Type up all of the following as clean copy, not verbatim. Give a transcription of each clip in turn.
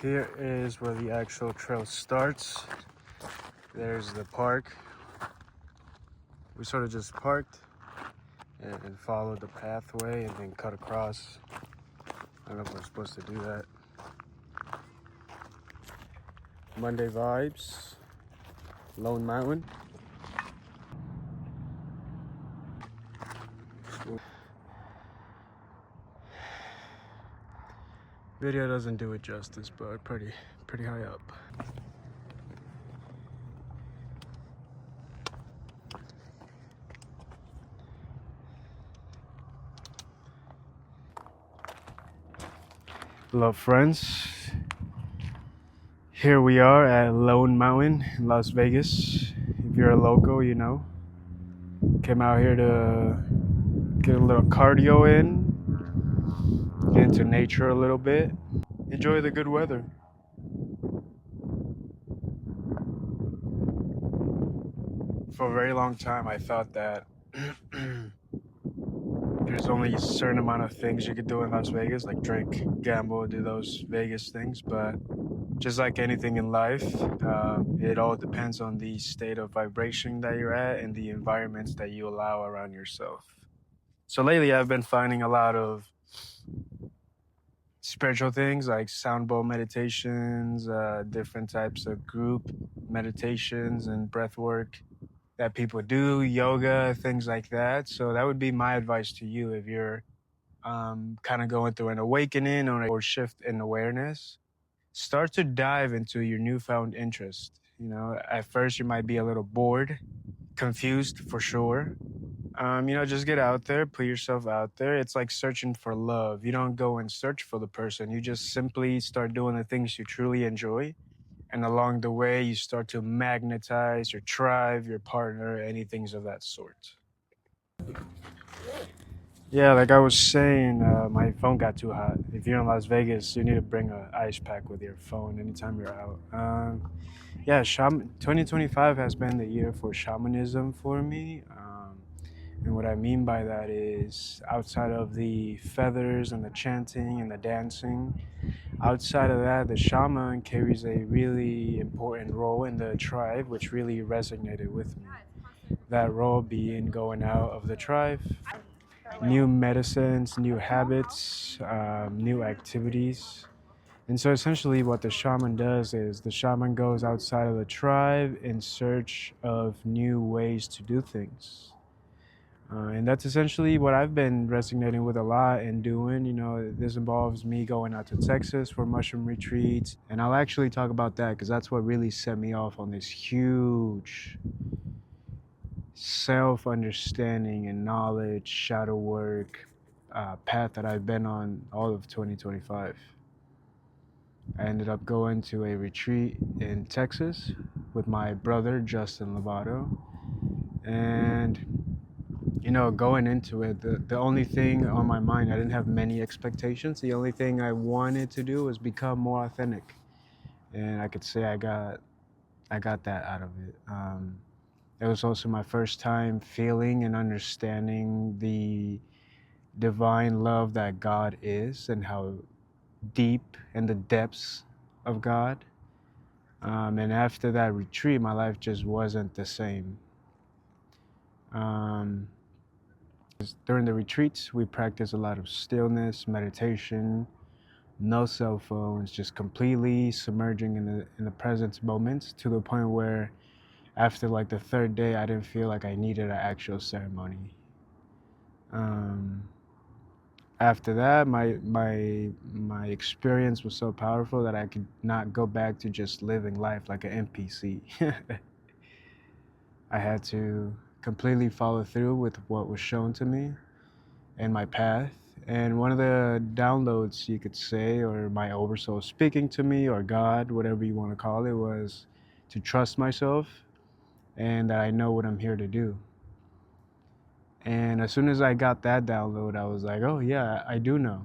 Here is where the actual trail starts. There's the park. We sort of just parked and followed the pathway and then cut across. I don't know if we're supposed to do that. Monday vibes, Lone Mountain. Video doesn't do it justice, but pretty high up. Hello friends, here we are at Lone Mountain in Las Vegas. If you're a local, you know. Came out here to get a little cardio in, get into nature a little bit, enjoy the good weather. For a very long time I thought that there's only a certain amount of things you could do in Las Vegas, like drink, gamble, do those Vegas things, but just like anything in life, it all depends on the state of vibration that you're at and the environments that you allow around yourself. So lately I've been finding a lot of spiritual things like sound bowl meditations, different types of group meditations and breath work that people do, yoga, things like that. So that would be my advice to you if you're kind of going through an awakening or shift in awareness. Start to dive into your newfound interest. You know, at first you might be a little bored, confused for sure. Just get out there, put yourself out there. It's like searching for love. You don't go and search for the person. You just simply start doing the things you truly enjoy. And along the way, you start to magnetize your tribe, your partner, any things of that sort. Yeah, like I was saying, my phone got too hot. If you're in Las Vegas, you need to bring an ice pack with your phone anytime you're out. 2025 has been the year for shamanism for me. And what I mean by that is outside of the feathers and the chanting and the dancing, outside of that, the shaman carries a really important role in the tribe, which really resonated with me. That role being going out of the tribe, new medicines, new habits, new activities. And so essentially what the shaman does is the shaman goes outside of the tribe in search of new ways to do things. And that's essentially what I've been resonating with a lot and doing. You know, this involves me going out to Texas for mushroom retreats. And I'll actually talk about that because that's what really set me off on this huge self-understanding and knowledge, shadow work path that I've been on all of 2025. I ended up going to a retreat in Texas with my brother, Justin Lovato. And going into it, the only thing on my mind, I didn't have many expectations. The only thing I wanted to do was become more authentic. And I could say I got that out of it. It was also my first time feeling and understanding the divine love that God is and how deep in the depths of God. And after that retreat, my life just wasn't the same. During the retreats, we practiced a lot of stillness, meditation, no cell phones, just completely submerging in the present moment to the point where after like the third day, I didn't feel like I needed an actual ceremony. After that, my experience was so powerful that I could not go back to just living life like an NPC. I had to completely follow through with what was shown to me and my path. And one of the downloads, you could say, or my oversoul speaking to me, or God, whatever you want to call it, was to trust myself and that I know what I'm here to do. And as soon as I got that download, I was like, oh yeah, I do know.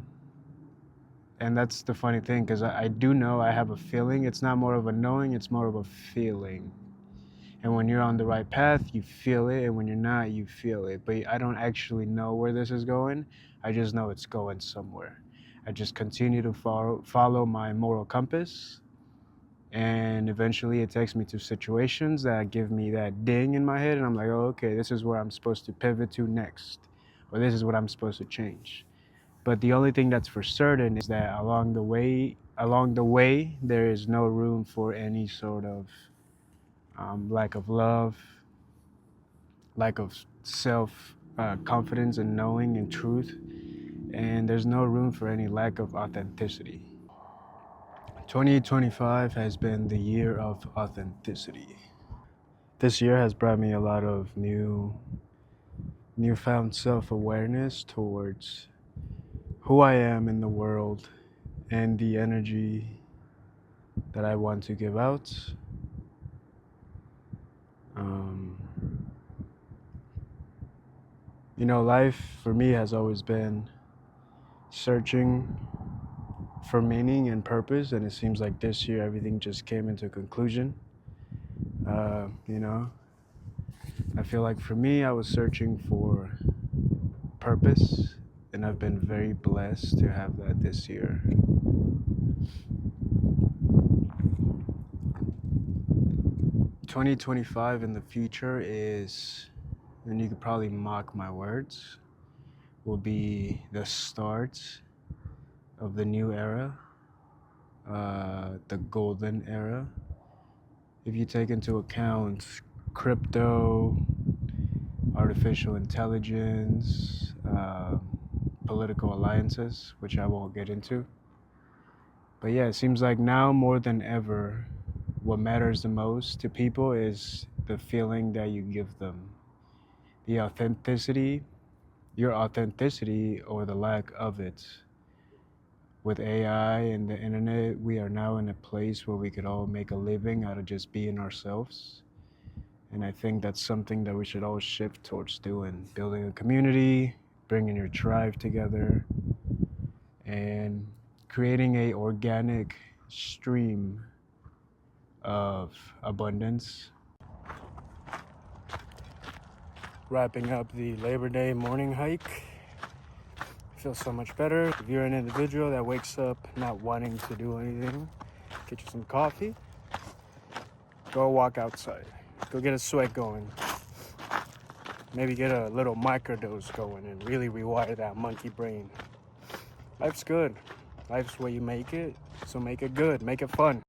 And that's the funny thing, because I do know, I have a feeling. It's not more of a knowing, it's more of a feeling. And when you're on the right path, you feel it, and when you're not, you feel it. But I don't actually know where this is going. I just know it's going somewhere. I just continue to follow my moral compass, and eventually it takes me to situations that give me that ding in my head, and I'm like, oh, okay, this is where I'm supposed to pivot to next, or this is what I'm supposed to change. But the only thing that's for certain is that along the way, there is no room for any sort of lack of love, lack of self confidence and knowing and truth, and there's no room for any lack of authenticity. 2025 has been the year of authenticity. This year has brought me a lot of newfound self-awareness towards who I am in the world and the energy that I want to give out. Um, Life for me has always been searching for meaning and purpose, and it seems like this year everything just came into conclusion. Uh, you know, I feel like for me, I was searching for purpose, and I've been very blessed to have that this year. 2025 in the future is, and you could probably mock my words, will be the start of the new era, the golden era. If you take into account crypto, artificial intelligence, political alliances, which I won't get into. But yeah, it seems like now more than ever, what matters the most to people is the feeling that you give them. The authenticity, your authenticity or the lack of it. With AI and the internet, we are now in a place where we could all make a living out of just being ourselves. And I think that's something that we should all shift towards doing. Building a community, bringing your tribe together, and creating a organic stream of abundance. Wrapping up the Labor Day morning hike. Feels so much better. If you're an individual that wakes up not wanting to do anything, get you some coffee, go walk outside, go get a sweat going, maybe get a little microdose going and really rewire that monkey brain. Life's good. Life's where you make it, so make it good, make it fun.